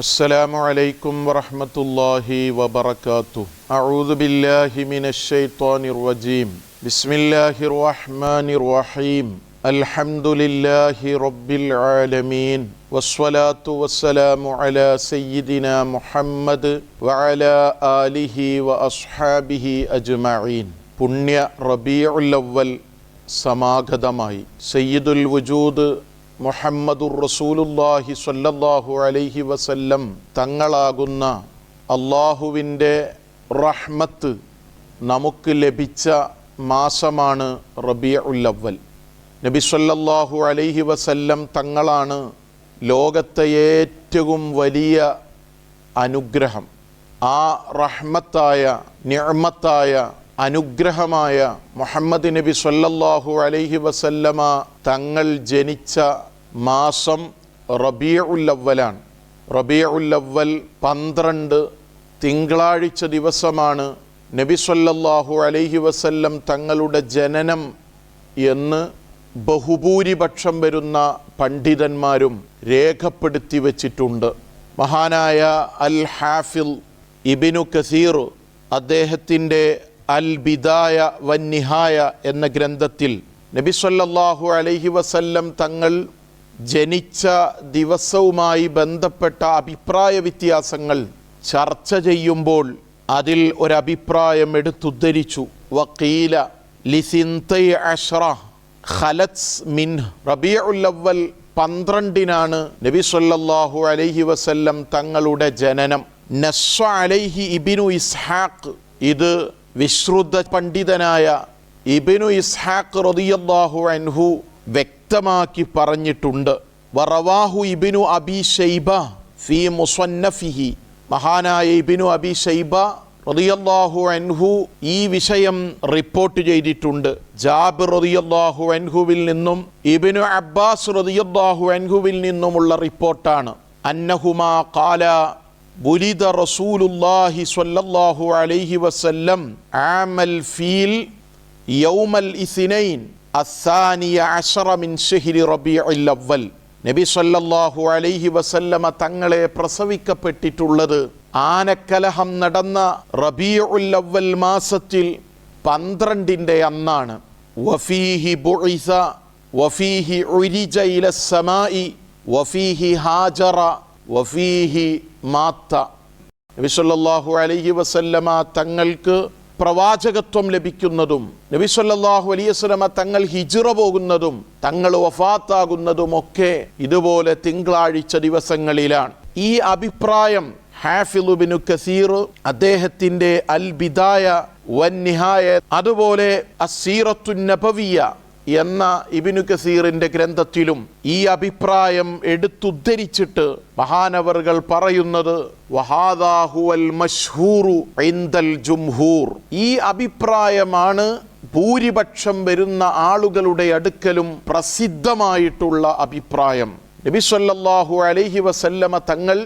السلام عليكم ورحمة الله وبركاته. أعوذ بالله من الشيطان الرجيم. بسم الله الرحمن الرحيم. الحمد لله رب العالمين والصلاة والسلام على سيدنا محمد وعلى آله وأصحابه أجمعين. പുണ്യ റബീഉൽ അവ്വൽ സമാഗതമായി. സയ്യിദുൽ വജൂദ് മുഹമ്മദുർ റസൂലുള്ളാഹി സ്വല്ലല്ലാഹു അലൈഹി വസല്ലം തങ്ങളാകുന്ന അള്ളാഹുവിൻ്റെ റഹ്മത്ത് നമുക്ക് ലഭിച്ച മാസമാണ് റബീഉൽ അവ്വൽ. നബി സ്വല്ലല്ലാഹു അലൈഹി വസല്ലം തങ്ങളാണ് ലോകത്തെ ഏറ്റവും വലിയ അനുഗ്രഹം. ആ റഹ്മത്തായ നിഅമത്തായ അനുഗ്രഹമായ മുഹമ്മദ് നബി സ്വല്ലല്ലാഹു അലൈഹി വസല്ലമ തങ്ങൾ ജനിച്ച മാസം റബീഉൽ അവ്വലാണ്. റബീഉൽ അവ്വൽ 12 തിങ്കളാഴ്ച ദിവസമാണ് നബി സ്വല്ലല്ലാഹു അലൈഹി വസല്ലം തങ്ങളുടെ ജനനം എന്ന് ബഹുഭൂരിപക്ഷം വരുന്ന പണ്ഡിതന്മാരും രേഖപ്പെടുത്തി വച്ചിട്ടുണ്ട്. മഹാനായ അൽ ഹാഫിൽ ഇബ്നു കസീർ അദ്ദേഹത്തിൻ്റെ അൽ ബിദായ വന്നിഹായ എന്ന ഗ്രന്ഥത്തിൽ നബി സല്ലല്ലാഹു അലൈഹി വസല്ലം തങ്ങൾ ജനിച്ച ദിവസവുമായി ബന്ധപ്പെട്ട അഭിപ്രായ വ്യത്യാസങ്ങൾ ചർച്ച ചെയ്യുമ്പോൾ അതിൽ ഒരഭിപ്രായം എടുത്തുദ്ധരിച്ചു. വഖീല ലിസിന്തൈ അശ്റ ഖലത്സ് മിൻഹ്. റബീഉൽ അവ്വൽ 12 നബി സല്ലല്ലാഹു അലൈഹി വസല്ലം തങ്ങളുടെ ജനനം. നസ്സ അലൈഹി ഇബ്നു ഇസ്ഹാഖ്. ഇത് വിശ്രുത പണ്ഡിതനായ ഇബ്നു ഇസ്ഹാഖ് റളിയല്ലാഹു അൻഹു വ്യക്തമാക്കി പറഞ്ഞിട്ടുണ്ട്. വറവാഹു ഇബ്നു അബി ശൈബ ഫീ മുസന്നഫിഹി. മഹാനായ ഇബ്നു അബി ശൈബ റളിയല്ലാഹു അൻഹു ഈ വിഷയം റിപ്പോർട്ട് ചെയ്തിട്ടുണ്ട്. ജാബിർ റളിയല്ലാഹു അൻഹുവിൽ നിന്നും ഇബ്നു അബ്ബാസ് റളിയല്ലാഹു അൻഹുവിൽ നിന്നുമുള്ള റിപ്പോർട്ടാണ്. അന്നഹുമാ ഖാല ബുലിദ റസൂലുള്ളാഹി സ്വല്ലല്ലാഹു അലൈഹി വസല്ലം ആമൽ ഫീൽ യൗമൽ ഇസ്നൈൻ അസ്സാനിയ അശറ മിൻ ശഹ്രി റബീഉൽ അവ്വൽ. നബി സ്വല്ലല്ലാഹു അലൈഹി വസല്ലമ തങ്ങളെ പ്രസവിക്കപ്പെട്ടിട്ടുള്ളത് ആനക്കലഹം നടന്ന റബീഉൽ അവ്വൽ മാസത്തിൽ 12 അന്നാണ്. വഫീഹി ബുഇസ വഫീഹി ഉരിജ ഇലസ് സമാഇ വഫീഹി ഹാജറ വഫീഹി മാത്ത. നബി സല്ലല്ലാഹു അലൈഹി വസല്ലമ തങ്ങൾക്ക് പ്രവാചകത്വം ലഭിക്കുന്നതും നബി സല്ലല്ലാഹു അലൈഹി വസല്ലമ തങ്ങൾ ഹിജ്റ പോകുന്നതും തങ്ങൾ വഫാത്താകുന്നതും ഒക്കെ ഇതുപോലെ തിങ്കളാഴ്ച ദിവസങ്ങളിലാണ്. ഈ അഭിപ്രായം ഹാഫിള് ഇബ്നു കസീർ അദ്ദേഹത്തിൻ്റെ അൽ ബിദായ വന്നിഹായ അതുപോലെ അസ്സീറത്തുൻ നബവിയ എന്ന ഇബ്നു കസീറിൻ്റെ ഗ്രന്ഥത്തിലും ഈ അഭിപ്രായം എടുത്തുദ്ധരിച്ചിട്ട് മഹാനവറുകൾ പറയുന്നത് വഹാദാ ഹുവൽ മശ്ഹൂറു ഇൻദൽ ജുംഹൂർ. ഈ അഭിപ്രായമാണ് ഭൂരിപക്ഷം വരുന്ന ആളുകളുടെ അടുക്കലും പ്രസിദ്ധമായിട്ടുള്ള അഭിപ്രായം. നബി സല്ലല്ലാഹു അലൈഹി വസല്ലമ തങ്ങൾ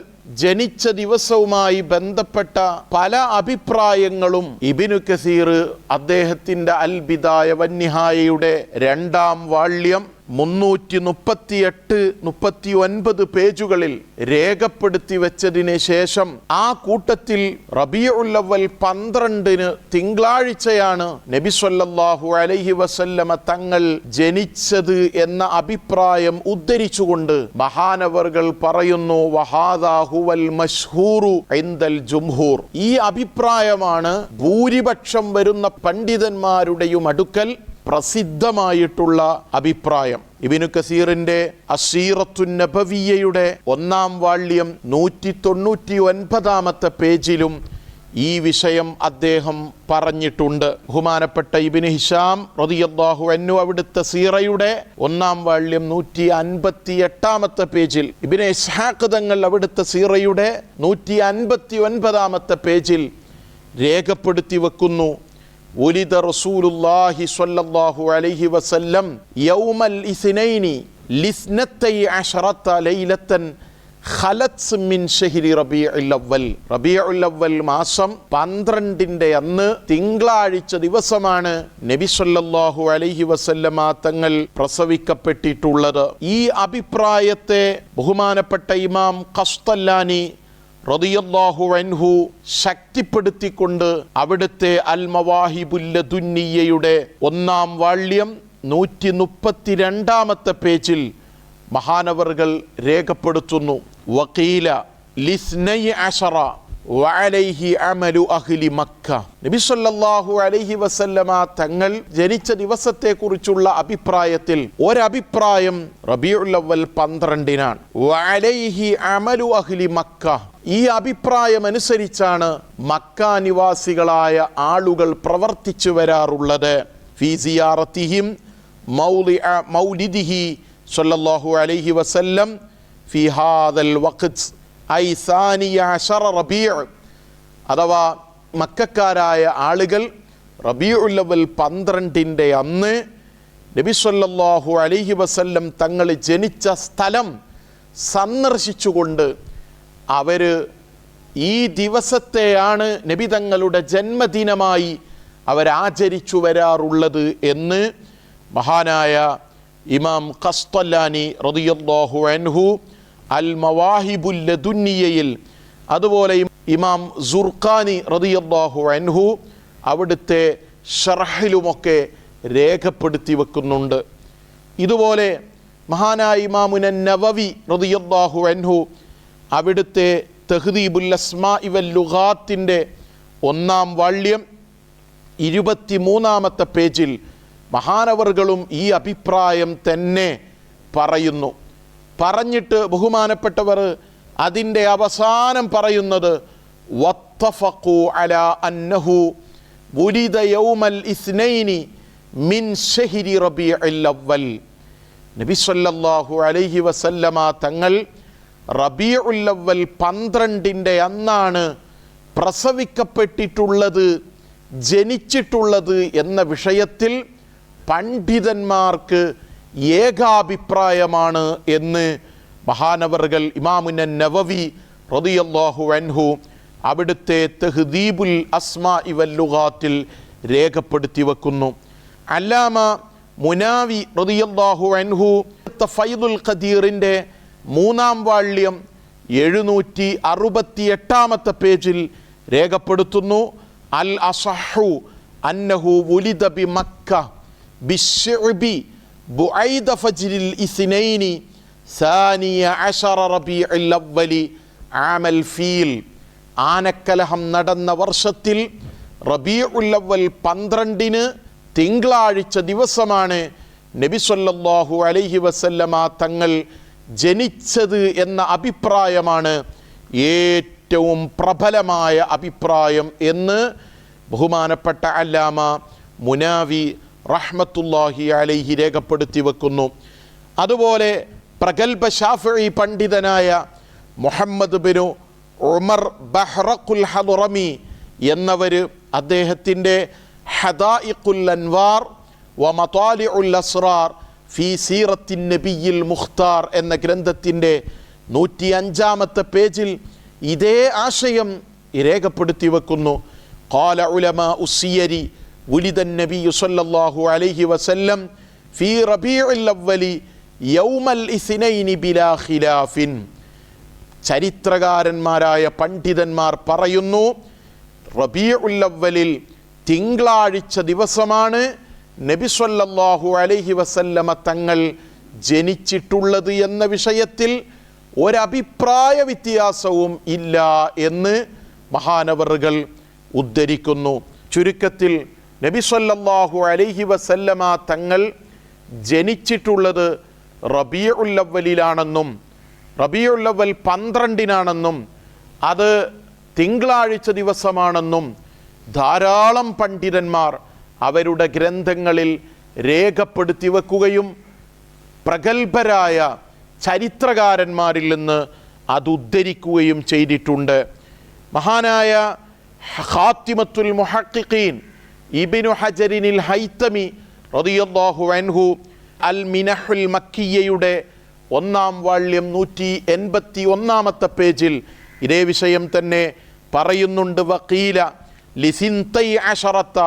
ജനിച്ച ദിവസവുമായി ബന്ധപ്പെട്ട പല അഭിപ്രായങ്ങളും ഇബ്നു കസീർ അദ്ദേഹത്തിൻ്റെ അൽ ബിദായ വന്നിഹായയുടെ 2-ാം വാള്യം 338-39 പേജുകളിൽ രേഖപ്പെടുത്തി വെച്ചതിന് ശേഷം ആ കൂട്ടത്തിൽ റബീഉൽ അവ്വൽ 12 തിങ്കളാഴ്ചയാണ് നബി സല്ലല്ലാഹു അലൈഹി വസല്ലമ തങ്ങൾ ജനിച്ചത് എന്ന അഭിപ്രായം ഉദ്ധരിച്ചുകൊണ്ട് മഹാനവറുകൾ പറയുന്നു വഹാദാ ഹുവൽ മശ്ഹൂറു ഇൻദൽ ജുംഹൂർ. ഈ അഭിപ്രായമാണ് ഭൂരിപക്ഷം വരുന്ന പണ്ഡിതന്മാരുടെയും അടുക്കൽ പ്രസിദ്ധമായിട്ടുള്ള അഭിപ്രായം. ഇബ്നു കസീറിന്റെ അസ്സീറത്തുൻ നബവിയ്യയുടെ 1-ാം വാള്യം 199 പേജിലും ഈ വിഷയം അദ്ദേഹം പറഞ്ഞിട്ടുണ്ട്. ബഹുമാനപ്പെട്ട ഇബ്നു ഹിശാം റളിയല്ലാഹു അൻഹു അവിടുത്തെ സീറയുടെ 1-ാം വാള്യം 158 പേജിൽ, ഇബ്നു ഇസ്ഹാഖ് തങ്ങൾ അവിടുത്തെ സീറയുടെ 159 പേജിൽ രേഖപ്പെടുത്തി വെക്കുന്നു. ولد رسول الله صلى الله عليه وسلم يوم الاثنين لاثنتي عشرة ليلة ഖലത്ത് മിൻ ഷഹ്രി റബീഉൽ അവ്വൽ. റബീഉൽ അവ്വൽ മാസം 12 അന്ന് തിങ്കളാഴ്ച ദിവസമാണ് നബി സല്ലല്ലാഹു അലൈഹി വസല്ലമ തങ്ങൾ പ്രസവിക്കപ്പെട്ടിട്ടുള്ളത്. ഈ അഭിപ്രായത്തെ ബഹുമാനപ്പെട്ട ഇമാം ഖസ്തല്ലാനി റളിയല്ലാഹു അൻഹു ശക്തിപ്പെടുത്തിക്കൊണ്ട് അവിടുത്തെ അൽ മവാഹിബുൽ ലദുന്നിയ്യയുടെ 1-ാം വാള്യം 132-ാമത്തെ പേജിൽ മഹാനവറുകൾ രേഖപ്പെടുത്തുന്നു. വഖീല ലിസ്നൈ അശറ വഅലൈഹി അമലു അഹ്ലി മക്ക. നബി സല്ലല്ലാഹു അലൈഹി വസല്ലമ തങ്ങൾ ജനിച്ച ദിവസത്തെക്കുറിച്ചുള്ള അഭിപ്രായത്തിൽ ഒരഭിപ്രായം റബീഉൽ അവ്വൽ 12-നാണ്. വഅലൈഹി അമലു അഹ്ലി മക്ക. ഈ അഭിപ്രായം അനുസരിച്ചാണ് മക്ക നിവാസികളായ ആളുകൾ പ്രവർത്തിച്ചു വരാറുള്ളത്. ഫീ സിയാറത്തിഹിം മൗലിദിഹി സല്ലല്ലാഹു അലൈഹി വസല്ലം ഫീ ഹാദൽ വഖ്ത് ഐ സാനിയ അശറ റബീഉ. അഥവാ മക്കക്കാരായ ആളുകൾ റബീഉൽ അവ്വൽ 12-ന്റെ അന്ന് നബി സല്ലല്ലാഹു അലൈഹി വസല്ലം തങ്ങൾ ജനിച്ച സ്ഥലം സന്ദർശിച്ചുകൊണ്ട് അവർ ഈ ദിവസത്തെയാണ് നബി തങ്ങളുടെ ജന്മദിനമായി അവരാചരിച്ചു വരാറുള്ളത് എന്ന് മഹാനായ ഇമാം ഖസ്തലാനി റളിയല്ലാഹു അൻഹു അൽ മവാഹിബുൽ ലദുന്നിയ്യയിൽ, അതുപോലെ ഇമാം സുർഖാനി റളിയല്ലാഹു അൻഹു അവിടുത്തെ ശർഹിലുമൊക്കെ രേഖപ്പെടുത്തി വെക്കുന്നുണ്ട്. ഇതുപോലെ മഹാനായ ഇമാമുൻ നവവി റളിയല്ലാഹു അൻഹു അവിടുത്തെ തഹ്ദീബുൽ അസ്മാഇ വൽ ലുഗാത്തിൻ്റെ 1-ാം വാള്യം 23-ാമത്തെ പേജിൽ മഹാനവറുകളും ഈ അഭിപ്രായം തന്നെ പറയുന്നു. പറഞ്ഞിട്ട് ബഹുമാനപ്പെട്ടവർ അതിൻ്റെ അവസാനം പറയുന്നത് വത്തഫഖു അലാ അന്നഹു വുലിദ യൗമൽ ഇസ്നൈനി മിൻ ശഹരി റബീഉൽ അവ്വൽ. നബി സല്ലല്ലാഹു അലൈഹി വസല്ലമ തങ്ങൾ റബീഉൽ അവ്വൽ 12-ന്റെ അന്നാണ് പ്രസവിക്കപ്പെട്ടിട്ടുള്ളത്, ജനിച്ചിട്ടുള്ളത് എന്ന വിഷയത്തിൽ പണ്ഡിതന്മാർക്ക് ഏകാഭിപ്രായമാണ് എന്ന് മഹാനവറുകൾ ഇമാമുൻ നവവി റളിയല്ലാഹു അൻഹു അവിടുത്തെ തഹ്ദീബുൽ അസ്മാഇ വൽ ലുഗാത്തിൽ രേഖപ്പെടുത്തി വെക്കുന്നു. അല്ലാമ മുനാവി റളിയല്ലാഹു അൻഹു ഫൈദുൽ ഖദീറിൻ്റെ 3-ാം വാള്യം 768-ാമത്തെ പേജിൽ രേഖപ്പെടുത്തുന്നു. അൽ അസഹു അന്നഹു വുലിദ ബി മക്ക ബിശ്ശുഅബി ബുഐദ ഫജ്രിൽ ഇസ്നൈനി സാനിയ അശറ റബീഉൽ അവ്വലി ആമൽ ഫീൽ. ആനക്കലഹം നടന്ന വർഷത്തിൽ റബീഉൽ അവ്വൽ 12-ന് തിങ്കളാഴ്ച ദിവസമാണ് നബി സല്ലല്ലാഹു അലൈഹി വസല്ലമ തങ്ങൾ ജനിച്ചത് എന്ന അഭിപ്രായമാണ് ഏറ്റവും പ്രബലമായ അഭിപ്രായം എന്ന് ബഹുമാനപ്പെട്ട അല്ലാമ മുനാവി റഹ്മത്തുള്ളാഹി അലൈഹി രേഖപ്പെടുത്തി വെക്കുന്നു. അതുപോലെ പ്രഗൽഭ ശാഫിഈ പണ്ഡിതനായ മുഹമ്മദ് ബിനു ഉമർ ബഹ്റഖുൽ ഹദറമി എന്നവർ അദ്ദേഹത്തിൻ്റെ ഹദായിഖുൽ അൻവാർ വ മതാലിഉൽ അസ്റാർ ഫീ സീറത്തിൻ നബിയിൽ മുഖ്താർ എന്ന ഗ്രന്ഥത്തിൻ്റെ 105-ാമത്തെ പേജിൽ ഇതേ ആശയം രേഖപ്പെടുത്തി വെക്കുന്നു. ഖാല ഉലമാ ഉസ്സിയരി വുലിദൻ നബിയ്യു സല്ലല്ലാഹു അലൈഹി വസല്ലം ഫീ റബീഉൽ അവ്വലി യൗമൽ ഇസ്നൈനി ബിലാ ഖിലാഫിൻ. ചരിത്രകാരന്മാരായ പണ്ഡിതന്മാർ പറയുന്നു, റബീഉൽ അവ്വലിൽ തിങ്കളാഴ്ച ദിവസമാണ് നബി സല്ലല്ലാഹു അലൈഹി വസല്ലമ തങ്ങൾ ജനിച്ചിട്ടുള്ളത് എന്ന വിഷയത്തിൽ ഒരഭിപ്രായ വ്യത്യാസവും ഇല്ല എന്ന് മഹാനവറുകൾ ഉദ്ധരിക്കുന്നു. ചുരുക്കത്തിൽ നബി സല്ലല്ലാഹു അലൈഹി വസല്ലമ തങ്ങൾ ജനിച്ചിട്ടുള്ളത് റബീഉൽ അവ്വലിലാണെന്നും റബീഉൽ അവ്വൽ 12-നാണെന്നും അത് തിങ്കളാഴ്ച ദിവസമാണെന്നും ധാരാളം പണ്ഡിതന്മാർ അവരുടെ ഗ്രന്ഥങ്ങളിൽ രേഖപ്പെടുത്തി വെക്കുകയും പ്രഗൽഭരായ ചരിത്രകാരന്മാരിൽ നിന്ന് അത് ഉദ്ധരിക്കുകയും ചെയ്തിട്ടുണ്ട്. മഹാനായ ഖാത്തിമത്തുൽ മുഹഖിഖീൻ ഇബ്നു ഹജറിനിൽ ഹൈതമി റളിയല്ലാഹു അൻഹു അൽ മിനഹുൽ മക്കിയ്യയുടെ 1-ാം വാള്യം 181-ാമത്തെ പേജിൽ ഇതേ വിഷയം തന്നെ പറയുന്നുണ്ട്. വഖീല ലിസിൻതൈ അശറത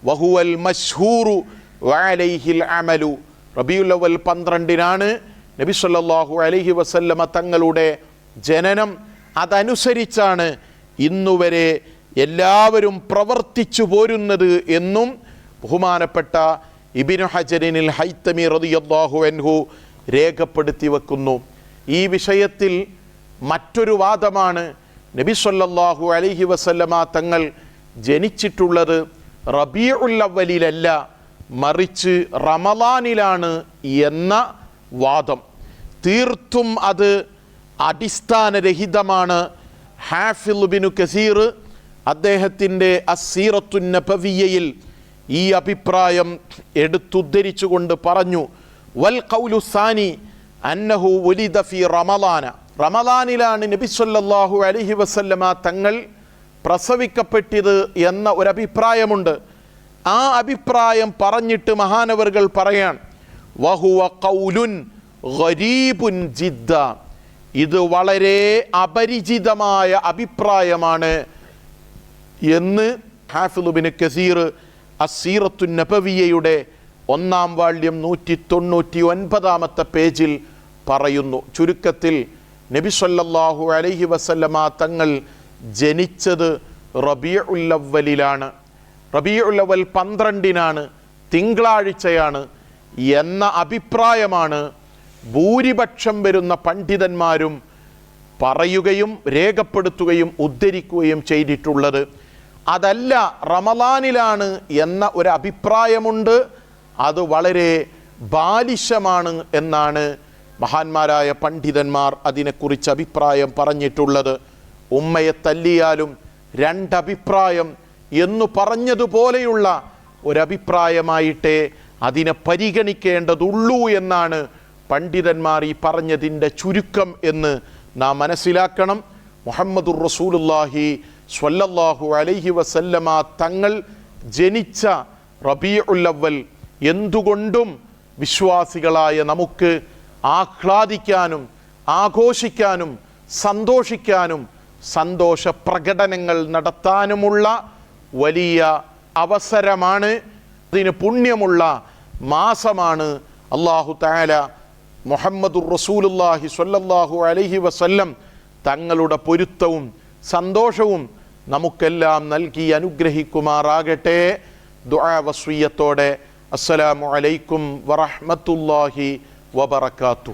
വഹുവൽ മശ്ഹൂറു വഅലൈഹിൽ അമലു. റബീഉൽ അവ്വൽ 12-നാണ് നബി സല്ലല്ലാഹു അലൈഹി വസല്ലമ തങ്ങളുടെ ജനനം. അതനുസരിച്ചാണ് ഇന്നുവരെ എല്ലാവരും പ്രവർത്തിച്ചു പോരുന്നത് എന്നും ബഹുമാനപ്പെട്ട ഇബ്നു ഹജറിനിൽ ഹൈത്തമി റളിയല്ലാഹു അൻഹു രേഖപ്പെടുത്തി വെക്കുന്നു. ഈ വിഷയത്തിൽ മറ്റൊരു വാദമാണ് നബി സല്ലല്ലാഹു അലൈഹി വസല്ലമ തങ്ങൾ ജനിച്ചിട്ടുള്ളത് റബീഉൽ അവ്വലിലല്ല, മറിച്ച് റമളാനിലാണ് എന്ന വാദം. തീർത്തും അത് അടിസ്ഥാനരഹിതമാണ്. ഹാഫിള് ഇബ്നു കസീർ അദ്ദേഹത്തിൻ്റെ അസ്സീറത്തുൻ നബവിയ്യയിൽ ഈ അഭിപ്രായം എടുത്തുദ്ധരിച്ചുകൊണ്ട് പറഞ്ഞു, വൽ ഖൗലു സാനി അന്നഹു ഉലിദ ഫി റമളാന, റമളാനിലാണ് നബി സല്ലല്ലാഹു അലൈഹി വസല്ലമ തങ്ങൾ പ്രസവിക്കപ്പെട്ടത് എന്ന ഒരഭിപ്രായമുണ്ട്. ആ അഭിപ്രായം പറഞ്ഞിട്ട് മഹാനവറുകൾ പറയാൻ, വഹുവ ഖൗലുൻ ഗരീബുൻ ജിദ്ദ, ഇത് വളരെ അപരിചിതമായ അഭിപ്രായമാണ് എന്ന് ഹാഫിള് ഇബ്നു കസീർ അസ്സീറത്തുൻ നബവിയ്യയുടെ 1-ാം വാള്യം 199-ാമത്തെ പേജിൽ പറയുന്നു. ചുരുക്കത്തിൽ നബി സല്ലല്ലാഹു അലൈഹി വസല്ലമ തങ്ങൾ ജനിച്ചത് റബീഉൽ അവ്വലിലാണ്. റബീഉൽ അവ്വൽ 12-നാണ്, തിങ്കളാഴ്ചയാണ് എന്ന അഭിപ്രായമാണ് ഭൂരിപക്ഷം വരുന്ന പണ്ഡിതന്മാരും പറയുകയും രേഖപ്പെടുത്തുകയും ഉദ്ധരിക്കുകയും ചെയ്തിട്ടുള്ളത്. അതല്ല, റമളാനിലാണ് എന്ന ഒരു അഭിപ്രായമുണ്ട്, അത് വളരെ ബാലിശമാണ് എന്നാണ് മഹാന്മാരായ പണ്ഡിതന്മാർ അതിനെക്കുറിച്ച് അഭിപ്രായം പറഞ്ഞിട്ടുള്ളത്. ഉമ്മയെ തല്ലിയാലും രണ്ടഭിപ്രായം എന്നു പറഞ്ഞതുപോലെയുള്ള ഒരഭിപ്രായമായിട്ടേ അതിനെ പരിഗണിക്കേണ്ടതുള്ളൂ എന്നാണ് പണ്ഡിതന്മാർ ഈ പറഞ്ഞതിൻ്റെ ചുരുക്കം എന്ന് നാം മനസ്സിലാക്കണം. മുഹമ്മദുർ റസൂലുള്ളാഹി സ്വല്ലല്ലാഹു അലൈഹി വസല്ലമ തങ്ങൾ ജനിച്ച റബീഉൽ അവ്വൽ എന്തുകൊണ്ടും വിശ്വാസികളായ നമുക്ക് ആഹ്ലാദിക്കാനും ആഘോഷിക്കാനും സന്തോഷിക്കാനും സന്തോഷ പ്രകടനങ്ങൾ നടത്താനുമുള്ള വലിയ അവസരമാണ്, അതിന് പുണ്യമുള്ള മാസമാണ്. അല്ലാഹു തആല മുഹമ്മദുർ റസൂലുള്ളാഹി സ്വല്ലല്ലാഹു അലൈഹി വസല്ലം തങ്ങളുടെ പൊരുത്തവും സന്തോഷവും നമുക്കെല്ലാം നൽകി അനുഗ്രഹിക്കുമാറാകട്ടെ. ദുആ വസിയ്യത്തോടെ അസ്സലാമു അലൈക്കും വറഹ്മത്തുള്ളാഹി വബറകാതുഹു.